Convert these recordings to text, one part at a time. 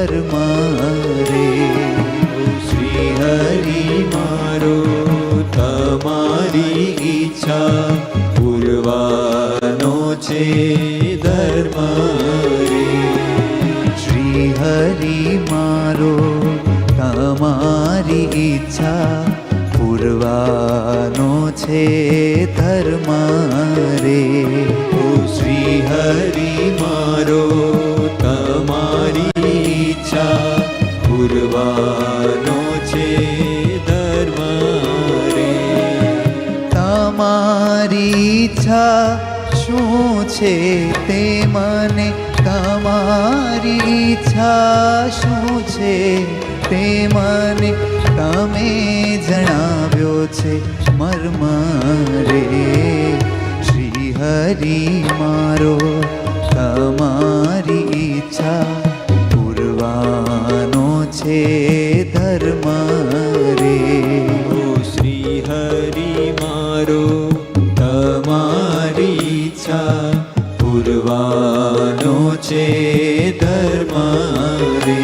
ધર્મ રે. શ્રી હરિ મારો તમારી ઈચ્છા પૂરવાનો છે ધર્મ રે. શ્રી હરિ મારો તમારી ઈચ્છા પૂરવાનો છે ધર્મ રે. શ્રી હરિ મારો તમારી ઈચ્છા પૂરવાનો છે ધર્મ રે. તમારી ઈચ્છા શું છે તે મને, તમારી ઈચ્છા શું છે તે મને તમે જણાવ્યો છે મર્મ રે. શ્રી હરિ મારો તમારી ઈચ્છા પૂરવાનો છે ધર્મ રે. શ્રી હરિ મારો તમારી ઈચ્છા પૂરવાનો છે ધર્મ રે.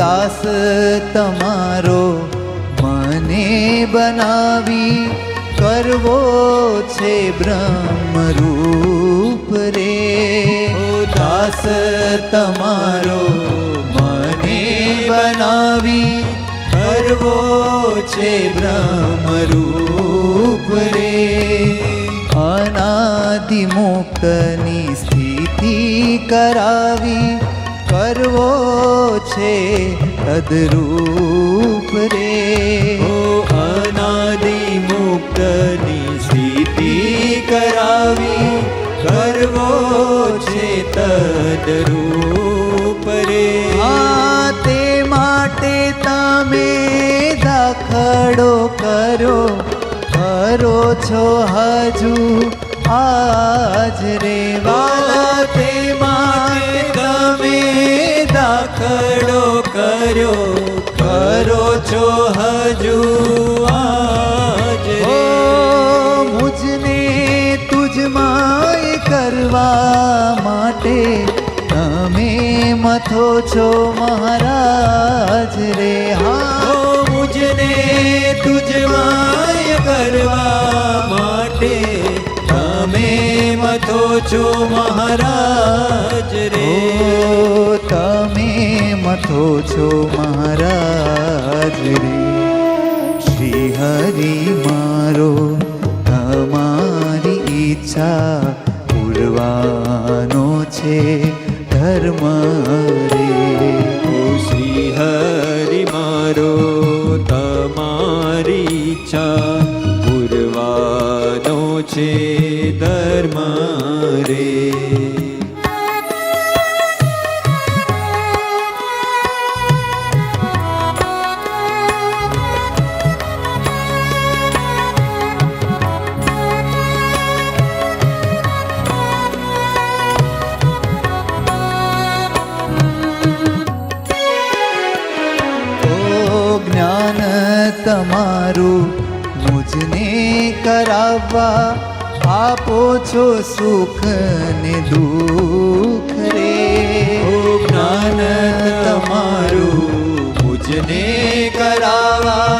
દાસ તમારો મને બનાવી કરવો છે બ્રહ્મરૂપ રે. દાસ તમારો મને બનાવી કરવો છે બ્રહ્મરૂપ રે. અનાદિ મુક્તની સ્થિતિ કરાવી કરવો છે તદરૂપ રે. અનાદિ મુક્તની સ્થિતિ કરાવી કરવો છે તદરૂપ રે. તે માટે તમે દાખલો કરો છો હજુ આજ રે. વાલા તે માટે તમે દાખલો કરો છો હજુ આજ રે. મુજને તુજમાં કરવા માટે તમે મથો છો મહારાજ રે. મુજને તુજમાં કરવા માટે તમે મથો છો મહારાજ રે. તમે મથો છો મહારાજ રે. શ્રી હરિ મારો તમારી ઈચ્છા પૂરવાનો છે ધર્મ રે. શ્રી હરિ મારો તમારી ઈચ્છા પૂરવાનો છે ધર્મ રે. તમારું મુજને કરાવવા આપો છો સુખ ને દુઃખ રે. જ્ઞાન તમારું મુજને કરાવવા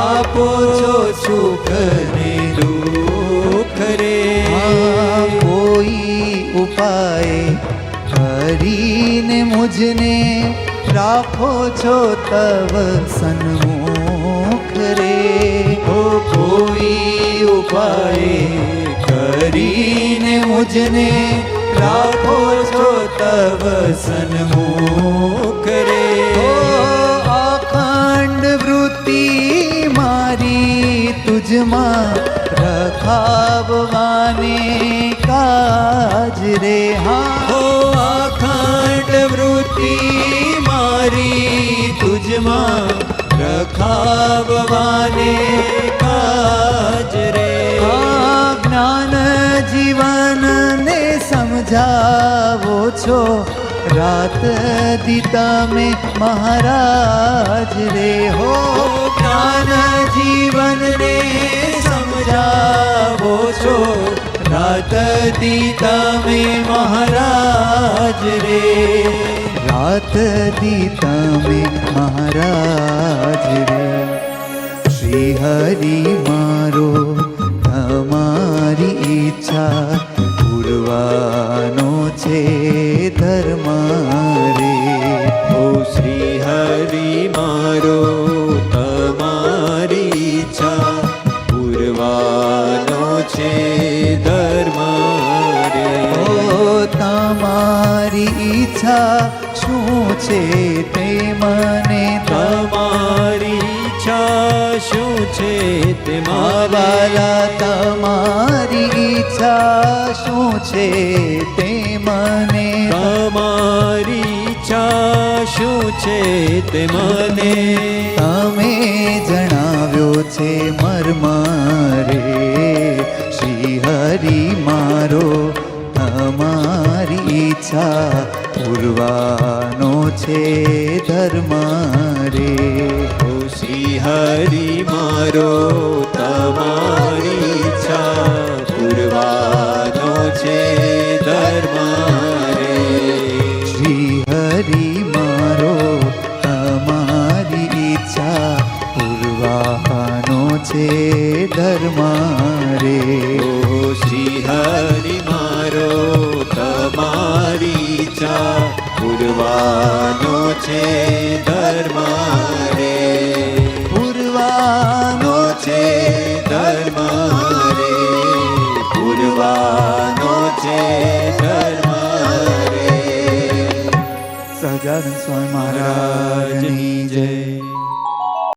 આપો છો સુખ ને દુઃખ રે. કોઈ ઉપાય કરીને મુજને રાખો છો તવ સન્મુખ રે. કોઈ ઉપાય કરીને મુજને રાખો છો તવ સન્મુખ રે. અખંડ વૃત્તિ મારી તુજમાં રખાવવાને કાજ રે. અખંડ વૃત્તિ મારી તુજમાં રખાવવાને કાજ રે. સમજાવો છો રાત દી તમે મહારાજ રે હો જ્ઞાન જીવનને સમજાવો છો રાત દી તમે મહારાજ રે રાત દી તમે મહારાજ રે શ્રી હરિ મારો તમારી ઈચ્છા પૂરવાનો છે ધર્મ રે ઓ શ્રી હરિ મારો તમારી ઈચ્છા પૂરવાનો છે ધર્મ રે ઓ તમારી ઈચ્છા શું છે તે મને તમારી ઈચ્છા શું છે તે વાલા તમારી ઈચ્છા શું છે તે મને તમારી ઈચ્છા શું છે તે મને તમે જણાવ્યો છે મર્મ રે શ્રી હરિ મારો તમારી ઈચ્છા પૂરવાનો છે ધર્મ રે ઓ શ્રી હરિ મારો તમારી ઈચ્છા પૂરવાનો છે ધર્મ રે શ્રી હરિ મારો તમારી ઈચ્છા પૂરવાનો છે ધર્મ રે ઓ શ્રી હરિ મારો તમારી ઈચ્છા પૂરવાનો છે ધર્મ રે પૂરવાનો છે ધર્મ રે પૂરવાનો છે ધર્મ રે સહજાનંદ સ્વામી મહારાજની મહારાજની જય જય